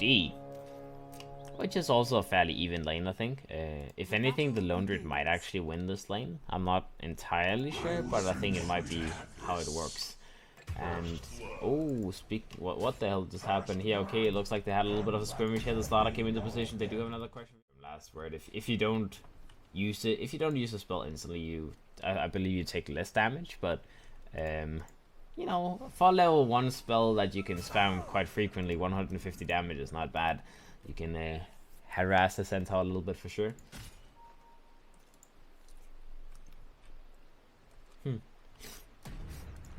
OD. Which is also a fairly even lane, I think. If anything, the Lone Druid might actually win this lane. I'm not entirely sure, but I think it might be how it works. And, oh, what the hell just happened here? Okay, it looks like they had a little bit of a skirmish here. The starter came into position. They do have another question from last word. If you don't use it, if you don't use the spell instantly, I believe you take less damage, but, you know, for level 1 spell that you can spam quite frequently, 150 damage is not bad. You can harass the centaur a little bit for sure.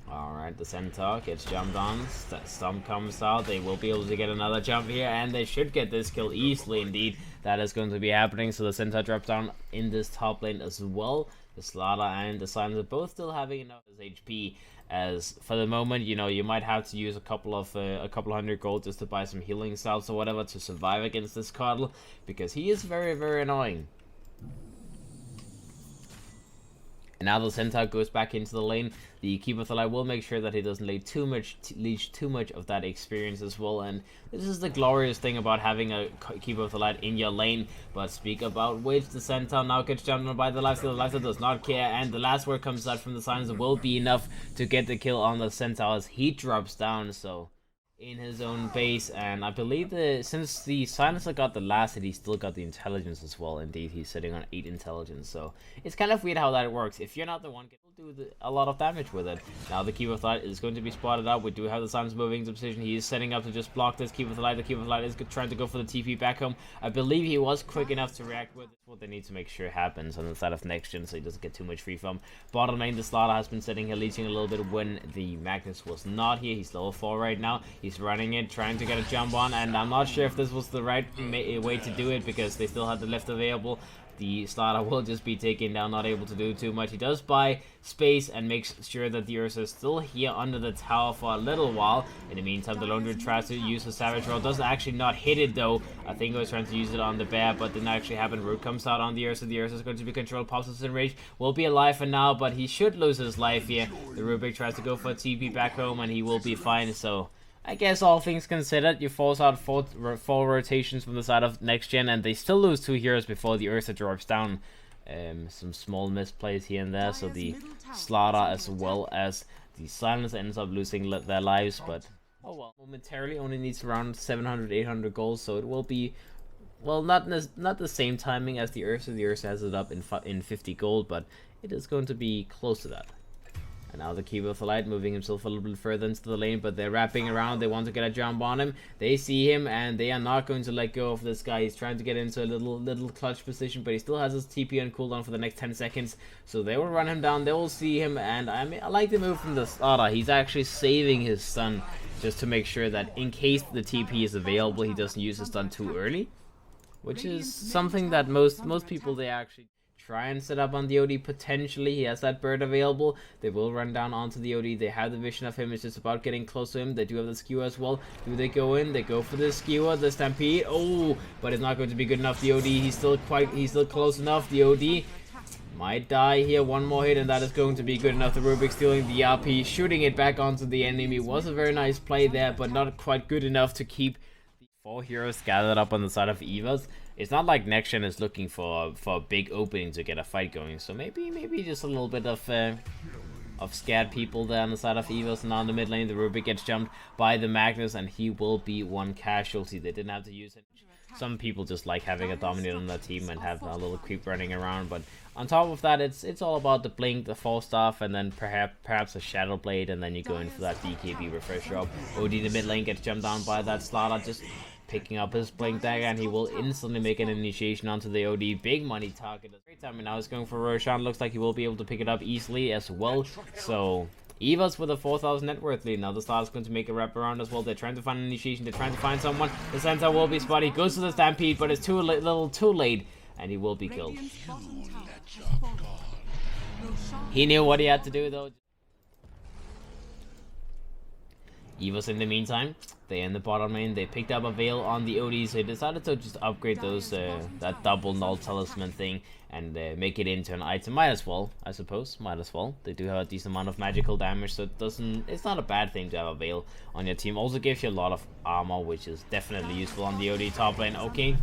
Alright, the centaur gets jumped on. Stomp comes out. They will be able to get another jump here, and they should get this kill easily indeed. That is going to be happening. So the centaur drops down in this top lane as well. The Slaughter and the Silence are both still having enough HP. As for the moment, you know, you might have to use a couple hundred gold just to buy some healing salves or whatever to survive against this Cardle, because he is very, very annoying. And now the centaur goes back into the lane. The Keeper of the Light will make sure that he doesn't leech too much of that experience as well. And this is the glorious thing about having a Keeper of the Light in your lane. But speak about which, the centaur now gets jumped on by the lifesteal. The lifesteal does not care, and the last word comes out from the Silencer will be enough to get the kill on the centaur as he drops down. So in his own base, and I believe since the Silencer got the last hit, he still got the intelligence as well. Indeed, he's sitting on 8 intelligence, so it's kind of weird how that works. If you're not the one, you'll do a lot of damage with it. Now the Keeper of the Light is going to be spotted out. We do have the Silencer moving into position. He is setting up to just block this Keeper of the Light. The Keeper of the Light is trying to go for the TP back home. I believe he was quick enough to react with it. What they need to make sure happens on the side of NextGen, so he doesn't get too much free from. Bottom lane, the Slaughter has been sitting here leeching a little bit when the Magnus was not here. He's level 4 right now. He's running it, trying to get a jump on, and I'm not sure if this was the right way to do it, because they still had the lift available. The Slaughter will just be taken down, not able to do too much. He does buy space and makes sure that the Ursa is still here under the tower for a little while. In the meantime, the Lone Druid tries to use the Savage Roll. Does actually not hit it though. I think he was trying to use it on the bear, but didn't actually happen. Root comes out on the Ursa. The Ursa is going to be controlled. Pops us in rage. Will be alive for now, but he should lose his life here. The Rubik tries to go for a TP back home, and he will be fine. So I guess all things considered, you force out four rotations from the side of NextGen, and they still lose 2 heroes before the Ursa drops down. Some small misplays here and there, so the Slaughter as well as the Silence ends up losing their lives, but oh well. Momentarily only needs around 700-800 gold, so it will be, well, not the same timing as the Ursa. The Ursa has it up in 50 gold, but it is going to be close to that. And now the Keeper of the Light moving himself a little bit further into the lane, but they're wrapping around. They want to get a jump on him. They see him, and they are not going to let go of this guy. He's trying to get into a little clutch position, but he still has his TP on cooldown for the next 10 seconds. So they will run him down. They will see him, and I like the move from the Slaughter. He's actually saving his stun just to make sure that in case the TP is available, he doesn't use his stun too early, which is something that most people, they actually try and set up on the OD potentially. He has that bird available. They will run down onto the OD. They have the vision of him. It's just about getting close to him. They do have the skewer as well. Do they go in? They go for the skewer, the stampede. Oh, but it's not going to be good enough. The OD, he's still close enough. The OD might die here. One more hit, and that is going to be good enough. The Rubik stealing the RP, shooting it back onto the enemy. Was a very nice play there, but not quite good enough to keep the 4 heroes gathered up on the side of EVOS. It's not like NextGen is looking for a big opening to get a fight going, so maybe just a little bit of scared people there on the side of EVOS. And now in the mid lane, the Rubik gets jumped by the Magnus, and he will be one casualty. They didn't have to use it. Some people just like having a dominate on their team and have a little creep running around, but on top of that, it's all about the blink, the 4 staff, and then perhaps a shadow blade, and then you go in for that BKB refresher up. OD the mid lane gets jumped down by that Slaughter, just picking up his blink dagger, and he will instantly make an initiation onto the OD. Big money target. Great time, and now he's going for Roshan. Looks like he will be able to pick it up easily as well. So EVOS with a 4,000 net worth lead. Now the Slaughter's going to make a wrap around as well. They're trying to find an initiation. They're trying to find someone. The Centaur will be spotted. He goes to the Stampede, but it's little too late, and he will be killed. He knew what he had to do though. EVOS in the meantime, they in the bottom lane, they picked up a Veil on the OD, so they decided to just upgrade those that double null talisman thing and make it into an item. Might as well, I suppose. Might as well. They do have a decent amount of magical damage, so it's not a bad thing to have a Veil on your team. Also gives you a lot of armor, which is definitely useful on the OD top lane. Okay,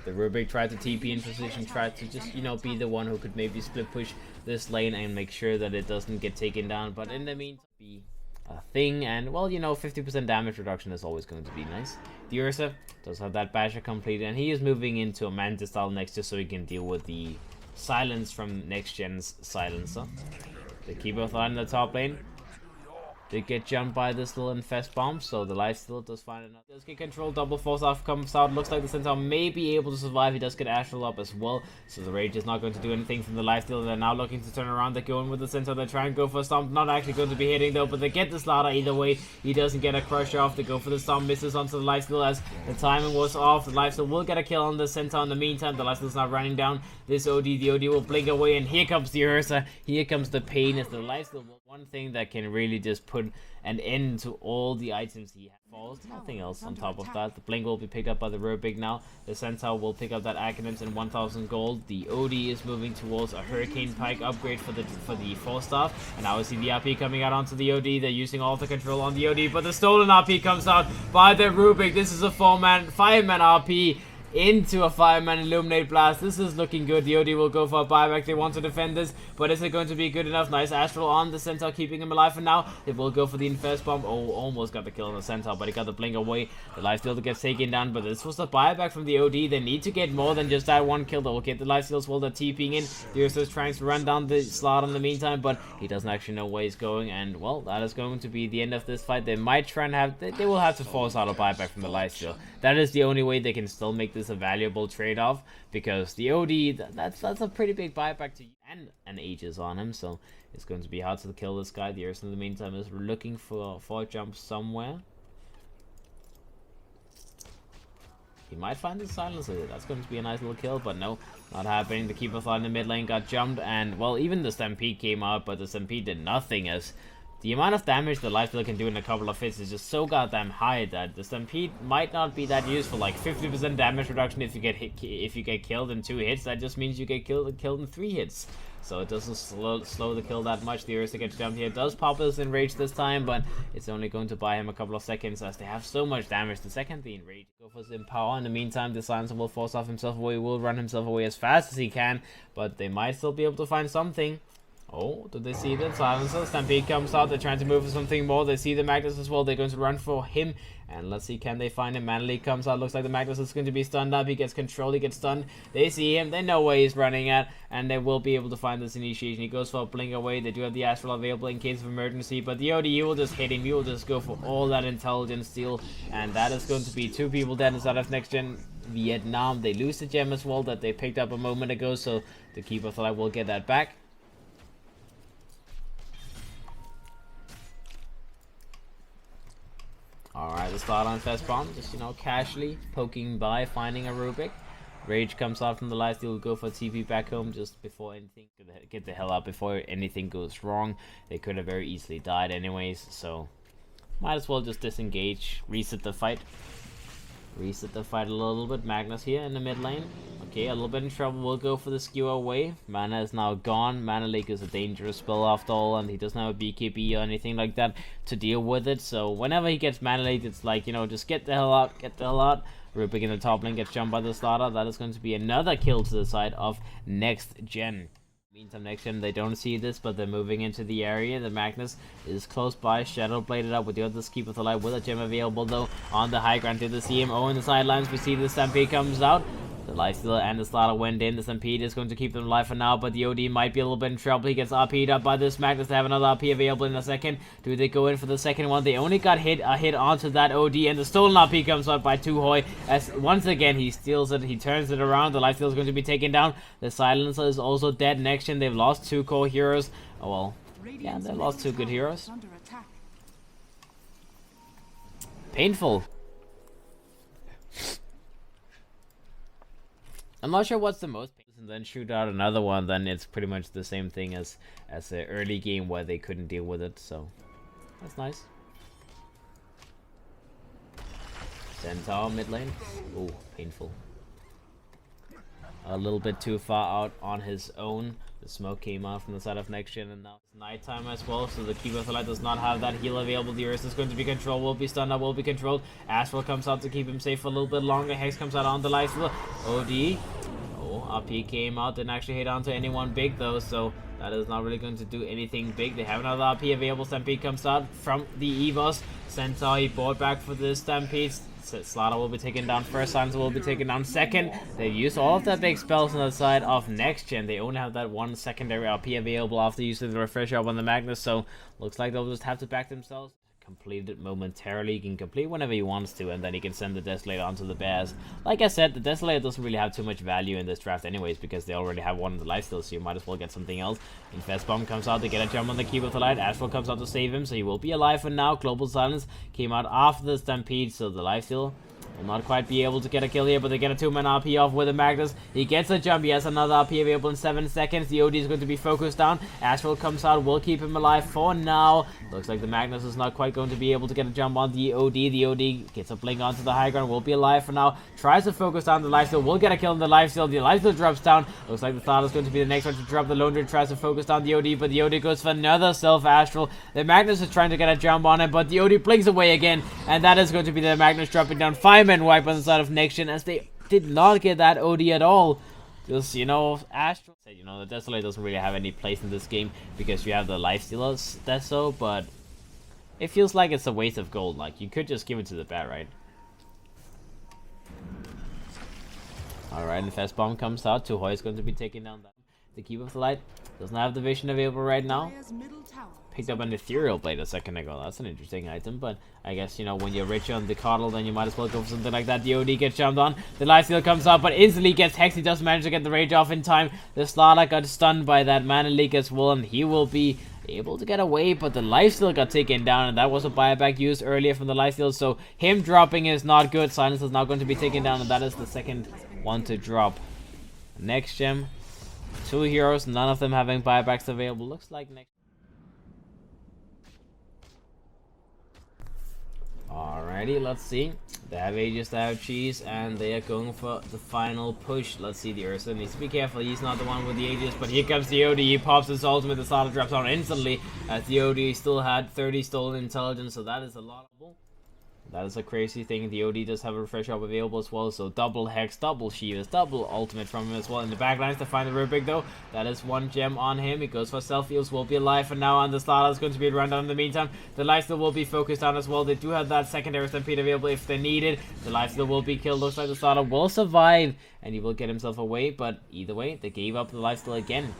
the Rubik tried to TP in position, tried to just, you know, be the one who could maybe split push this lane and make sure that it doesn't get taken down, but in the meantime, be a thing. And well, you know, 50% damage reduction is always going to be nice. The Ursa does have that basher completed, and he is moving into a Mantis style next just so he can deal with the silence from NextGen's silencer. They keep both on the top lane. They get jumped by this little infest bomb, so the lifesteal does find enough. Does get control, double force off comes out. Looks like the Centaur may be able to survive. He does get Astral up as well, so the Rage is not going to do anything from the lifesteal. They're now looking to turn around. They're going with the Centaur. They try and go for a stomp. Not actually going to be hitting though, but they get the slaughter either way. He doesn't get a crush off. They go for the stomp, misses onto the lifesteal as the timing was off. The lifesteal will get a kill on the Centaur in the meantime. The lifesteal's not running down this OD. The OD will blink away, and here comes the Ursa. Here comes the pain as the lifesteal. One thing that can really just put an end to all the items he falls. Nothing else on top of that. The blink will be picked up by the Rubik now. The Centaur will pick up that Acronyms and 1000 gold. The OD is moving towards a Hurricane Pike upgrade for the 4-staff. And now we see the RP coming out onto the OD. They're using all the control on the OD, but the stolen RP comes out by the Rubik. This is a 5-man RP into a 5-man Illuminate Blast. This is looking good. The OD will go for a buyback. They want to defend this, but is it going to be good enough? Nice Astral on the Centaur, keeping him alive for now. They will go for the Infest Bomb. Oh, almost got the kill on the Centaur, but he got the blink away. The lifesteal gets taken down, but this was the buyback from the OD. They need to get more than just that one kill. They will get the lifesteals while they're TPing in. The Ursa is trying to run down the slot in the meantime, but he doesn't actually know where he's going, and well, that is going to be the end of this fight. They might try and have, they will have to force out a buyback from the lifesteal. That is the only way they can still make this a valuable trade-off, because the OD, that's a pretty big buyback to, and an Aegis on him, so it's going to be hard to kill this guy. The Ursa in the meantime is looking for a jump somewhere. He might find the silencer. That's going to be a nice little kill, but no, not happening. The Keeper thought in the mid lane got jumped, and well, even the Stampede came out, but the Stampede did nothing, as the amount of damage the lifesteal can do in a couple of hits is just so goddamn high that the Stampede might not be that useful. Like 50% damage reduction if you get killed in 2 hits. That just means you get killed in 3 hits. So it doesn't slow the kill that much. The Ursa gets jumped here. Does pop us Enrage this time, but it's only going to buy him a couple of seconds as they have so much damage. The second the Enrage go for some power. In the meantime, the Silencer will force off himself away. Will run himself away as fast as he can, but they might still be able to find something. Oh, do they see the Silencer? Stampede comes out. They're trying to move for something more. They see the Magnus as well. They're going to run for him. And let's see, can they find him? Manly comes out. Looks like the Magnus is going to be stunned up. He gets control. He gets stunned. They see him. They know where he's running at. And they will be able to find this initiation. He goes for a blink away. They do have the Astral available in case of emergency. But the OD will just hit him. He will just go for all that intelligence steal. And that is going to be 2 people dead inside of NextGen VietNam. They lose the gem as well that they picked up a moment ago. So the Keeper thought I will get that back. Alright, the start on Fest Bomb, just, you know, casually poking by, finding a Rubik. Rage comes out from the lifesteal, will go for TP back home just before anything, get the hell out before anything goes wrong. They could have very easily died anyways, so might as well just disengage, reset the fight. Reset the fight a little bit. Magnus here in the mid lane. Okay, a little bit in trouble. We'll go for the skewer away. Mana is now gone. Mana Leak is a dangerous spell after all, and he doesn't have a BKB or anything like that to deal with it. So whenever he gets Mana Leak, it's like, you know, just get the hell out, get the hell out. Rubik in the top lane gets jumped by the Slaughter. That is going to be another kill to the side of NextGen. Meantime, NextGen, they don't see this, but they're moving into the area. The Magnus is close by, shadow bladed up with the other Keep of the Light with a gem available though on the high ground to the CMO in the sidelines. We see the Stampede comes out. The lifesteal and the Slaughter went in. The Stampede is going to keep them alive for now, but the OD might be a little bit in trouble. He gets RP'd up by this Magnus. They have another RP available in a second. Do they go in for the second one? They only got a hit onto that OD, and the stolen RP comes out by Tuhoy as once again he steals it. He turns it around. The lifesteal is going to be taken down. The Silencer is also dead. NextGen, they've lost 2 core heroes. Oh well, yeah, they lost 2 good heroes. Painful. I'm not sure what's the most painful, and then shoot out another one, then it's pretty much the same thing as the early game where they couldn't deal with it, so that's nice. Centaur mid lane. Oh, painful. A little bit too far out on his own. The smoke came out from the side of NextGen, and now it's nighttime as well, so the Keeper of the Light does not have that heal available. The Ursa is going to be controlled, will be stunned, will be controlled. Astral comes out to keep him safe for a little bit longer. Hex comes out on the life. OD. Oh, RP came out, didn't actually hit onto anyone big though, so that is not really going to do anything big. They have another RP available. Stampede comes out from the EVOS. Centaur, he bought back for the Stampede. Slaughter will be taken down first, Silencer will be taken down second. They've used all of their big spells on the side of NextGen. They only have that one secondary RP available after using the refresher up on the Magnus, so looks like they'll just have to back themselves. Complete it momentarily. He can complete whenever he wants to, and then he can send the Desolator onto the bears. Like I said, the Desolator doesn't really have too much value in this draft anyways, because they already have one in the lifesteal, so you might as well get something else. Infest Bomb comes out to get a jump on the Keeper of the Light. Astral comes out to save him, so he will be alive for now. Global Silence came out after the Stampede, so the lifesteal will not quite be able to get a kill here, but they get a 2-man RP off with a Magnus. He gets a jump. He has another RP available in 7 seconds. The OD is going to be focused down. Astral comes out, will keep him alive for now. Looks like the Magnus is not quite going to be able to get a jump on the OD. The OD gets a blink onto the high ground, will be alive for now. Tries to focus down the lifesteal, will get a kill on the lifesteal. The lifesteal drops down. Looks like the Thought is going to be the next one to drop. The Lone Druid tries to focus down the OD, but the OD goes for another self-astral. The Magnus is trying to get a jump on him, but the OD blinks away again, and that is going to be the Magnus dropping down. 5-man wipe on the side of NextGen, as they did not get that OD at all. Just, you know, Astral said, you know, the Desolator doesn't really have any place in this game because you have the lifestealers, that's so, but it feels like it's a waste of gold. Like, you could just give it to the bear, right? Alright, Infest Bomb comes out. Tuhoi is going to be taking down the Keeper of the Light. Doesn't have the vision available right now. Picked up an Ethereal Blade a second ago. That's an interesting item, but I guess, you know, when you're rich on the Coddle, then you might as well go for something like that. The OD gets jumped on. The lifesteal comes out, but instantly gets Hex. He does manage to get the rage off in time. The Slaughter got stunned by that Mana Leak as well, and he will be able to get away, but the lifesteal got taken down, and that was a buyback used earlier from the lifesteal, so him dropping is not good. Silence is now going to be taken down, and that is the second one to drop. NextGen, 2 heroes, none of them having buybacks available. Looks like next. Alrighty, let's see. They have Aegis, they have Cheese, and they are going for the final push. Let's see, the Ursa needs to be careful. He's not the one with the Aegis, but here comes the OD. He pops his ultimate. The Slaughter drops on instantly, as the OD still had 30 stolen intelligence, so that is a lot. That is a crazy thing. The OD does have a refresh up available as well, so double Hex, double Shivas, double ultimate from him as well. In the backlines to find the Rubik though, that is 1 gem on him. He goes for self-heals, will be alive for now, and the Slaughter is going to be run down in the meantime. The lifesteal will be focused on as well. They do have that secondary Stampede available if they need it. The lifesteal will be killed. Looks like the Slaughter will survive, and he will get himself away, but either way, they gave up the lifesteal again.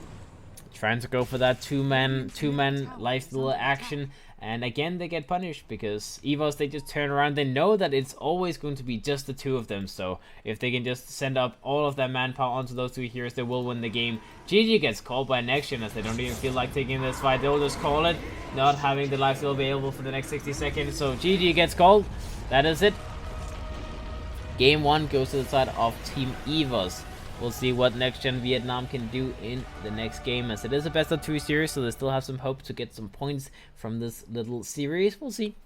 Trying to go for that two-man lifesteal action. And again, they get punished because EVOS, they just turn around. They know that it's always going to be just the 2 of them. So if they can just send up all of their manpower onto those 2 heroes, they will win the game. GG gets called by NextGen, as they don't even feel like taking this fight. They'll just call it, not having the lifesteal available for the next 60 seconds. So GG gets called. That is it. Game 1 goes to the side of Team EVOS. We'll see what NextGen VietNam can do in the next game, as it is a best of 2 series, so they still have some hope to get some points from this little series. We'll see.